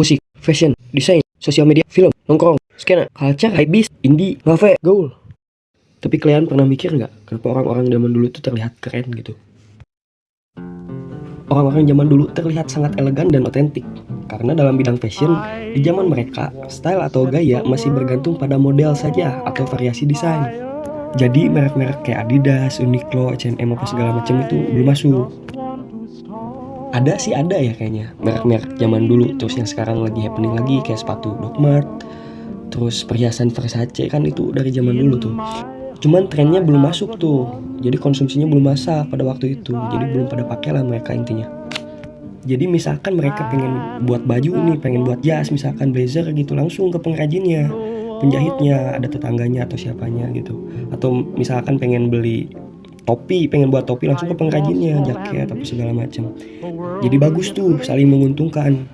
musik, fashion, desain, sosial media, film, nongkrong, skena, culture, hypebeast, indie, ngafe, gaul. Tapi kalian pernah mikir nggak kenapa orang-orang zaman dulu tuh terlihat keren gitu? Orang-orang zaman dulu terlihat sangat elegan dan otentik karena dalam bidang fashion, di zaman mereka, style atau gaya masih bergantung pada model saja atau variasi desain. Jadi merek-merek kayak Adidas, Uniqlo, H&M apa segala macam itu belum masuk. Ada sih ada ya kayaknya merek-merek zaman dulu, terus yang sekarang lagi happening lagi kayak sepatu Doc Mart, terus perhiasan Versace kan itu dari zaman dulu tuh. Cuman trennya belum masuk tuh, jadi konsumsinya belum masak pada waktu itu, jadi belum pada pakai lah mereka intinya. Jadi misalkan mereka pengen buat baju nih, pengen buat jas, misalkan blazer gitu, langsung ke pengrajinnya, penjahitnya, ada tetangganya atau siapanya gitu. Atau misalkan pengen beli topi, pengen buat topi, langsung ke pengrajinnya, jaket apa segala macam. Jadi bagus tuh, saling menguntungkan.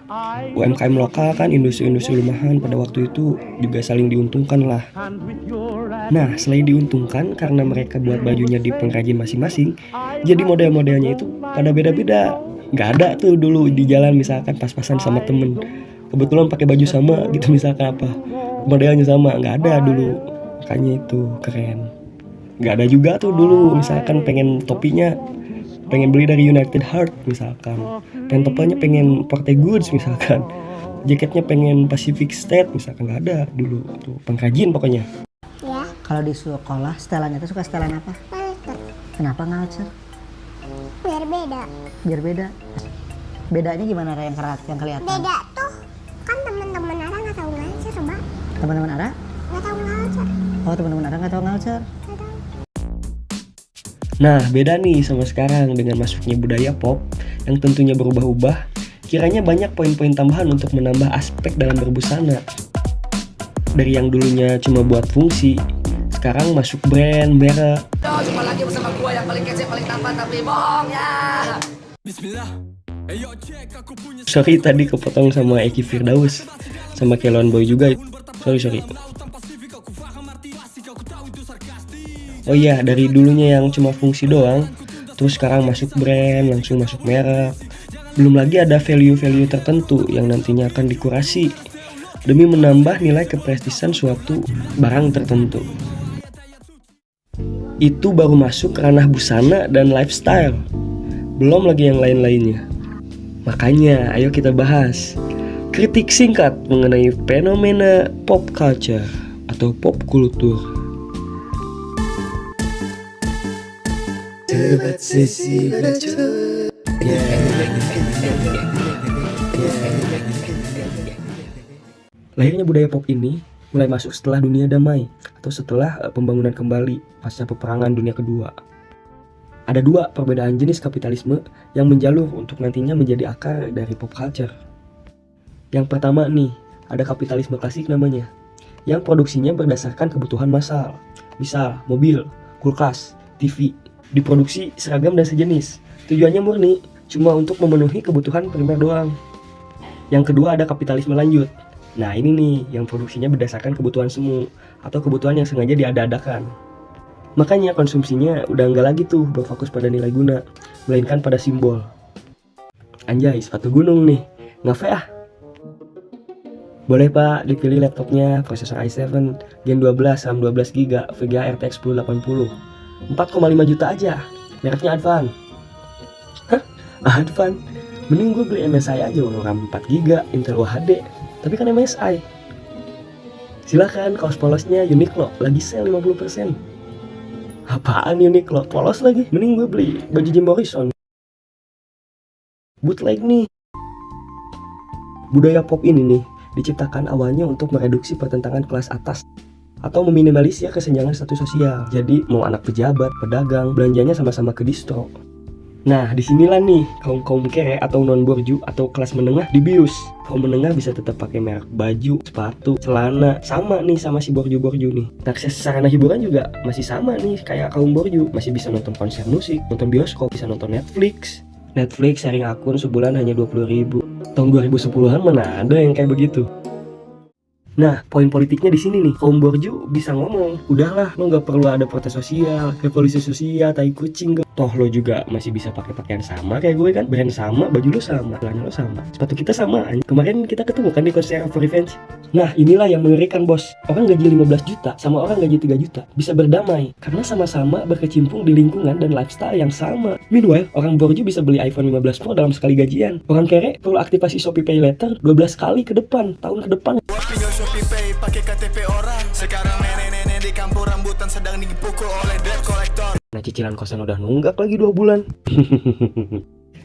UMKM lokal kan, industri-industri rumahan pada waktu itu juga saling diuntungkan lah. Nah, selain diuntungkan karena mereka buat bajunya di pengrajin masing-masing, jadi model-modelnya itu pada beda-beda. Nggak ada tuh dulu di jalan misalkan pas-pasan sama temen, kebetulan pakai baju sama gitu misalkan apa, modelnya sama, nggak ada dulu. Makanya itu keren. Nggak ada juga tuh dulu misalkan pengen topinya pengen beli dari United Heart misalkan, pengen topinya pengen Porte Goods misalkan, jaketnya pengen Pacific State misalkan, nggak ada dulu tuh, pengrajin pokoknya. Ya, Kalau di sekolah, setelannya itu suka setelan apa? Walter. Kenapa ngalcer? Biar beda. Biar beda. Bedanya gimana Ra, yang kelihatan? Beda tuh, kan teman-teman Ara nggak tahu ngalcer, Mbak. Teman-teman Ara? Nggak tahu ngalcer. Oh, teman-teman Ara nggak tahu ngalcer. Nggak tahu. Nah, beda nih sama sekarang dengan masuknya budaya pop yang tentunya berubah-ubah. Kiranya banyak poin-poin tambahan untuk menambah aspek dalam berbusana. Dari yang dulunya cuma buat fungsi, sekarang masuk brand, merek. Jumpa lagi bersama gua yang paling kece, paling tampan tapi bohong ya. Sorry tadi kepotong sama Eki Firdaus, sama Kelon Boy juga. Sorry. Oh iya, dari dulunya yang cuma fungsi doang, terus sekarang masuk brand, langsung masuk merek. Belum lagi ada value-value tertentu yang nantinya akan dikurasi demi menambah nilai keprestisan suatu barang tertentu. Itu baru masuk ranah busana dan lifestyle. Belum lagi yang lain-lainnya. Makanya ayo kita bahas kritik singkat mengenai fenomena pop culture atau pop kultur. Sobat sesi bacot. Lahirnya budaya pop ini mulai masuk setelah dunia damai atau setelah pembangunan kembali pasca peperangan dunia kedua. Ada dua perbedaan jenis kapitalisme yang menjalur untuk nantinya menjadi akar dari pop culture. Yang pertama nih, ada kapitalisme klasik namanya, yang produksinya berdasarkan kebutuhan massal. Misal, mobil, kulkas, TV, diproduksi seragam dan sejenis. Tujuannya murni, cuma untuk memenuhi kebutuhan primer doang. Yang kedua ada kapitalisme lanjut. Nah ini nih, yang produksinya berdasarkan kebutuhan semu atau kebutuhan yang sengaja diada-adakan. Makanya konsumsinya udah nggak lagi tuh berfokus pada nilai guna, melainkan pada simbol. Anjay, sepatu gunung nih, ngafe ah. Boleh pak, dipilih laptopnya, prosesor i7, Gen 12, RAM 12GB, VGA RTX 1080, 4,5 juta aja, mereknya Advan. Hah? Advan? Mending gue beli MSI aja, RAM 4GB, Intel UHD, tapi kan MSI. Silahkan, kaos polosnya Uniqlo, lagi sale 50%. Apaan Uniqlo? Polos lagi. Mending gue beli baju Jim Morrison. Bootleg nih. Budaya pop ini nih diciptakan awalnya untuk mereduksi pertentangan kelas atas atau meminimalisir kesenjangan status sosial. Jadi mau anak pejabat, pedagang, belanjanya sama-sama ke distro. Nah, disinilah nih kaum kere atau non borju atau kelas menengah dibius. Kaum menengah bisa tetap pakai merek baju, sepatu, celana, sama nih sama si borju-borju nih. Akses sarana hiburan juga masih sama nih kayak kaum borju, masih bisa nonton konser musik, nonton bioskop, bisa nonton Netflix. Netflix sharing akun sebulan hanya 20.000. Tahun 2010-an mana ada yang kayak begitu. Nah, poin politiknya di sini nih, kaum borju bisa ngomong, udahlah, lo nggak perlu ada protes sosial, revolusi sosial, tai kucing. Toh lo juga masih bisa pakai pakaian sama kayak gue kan, brand sama, baju lo sama, celana lo sama, sepatu kita samaan. Kemarin kita ketemu kan di konser for Revenge. Nah inilah yang mengerikan bos. Orang gaji 15 juta sama orang gaji 3 juta bisa berdamai karena sama-sama berkecimpung di lingkungan dan lifestyle yang sama. Meanwhile, orang borju bisa beli iPhone 15 Pro dalam sekali gajian. Orang kere perlu aktivasi Shopee Pay Later 12 kali ke depan, tahun ke depan. Tinggal Shopee Pay pakai KTP orang. Sekarang nenek-nenek di kampung rambutan sedang dipukul oleh debt collector. Nah cicilan kosan udah nunggak lagi 2 bulan.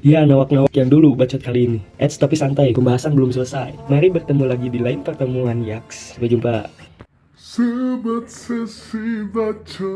Ya nawak-nawak yang dulu bacot kali ini. Tapi santai, pembahasan belum selesai. Mari bertemu lagi di lain pertemuan Yaks. Sampai jumpa. Sobat sesi bacot.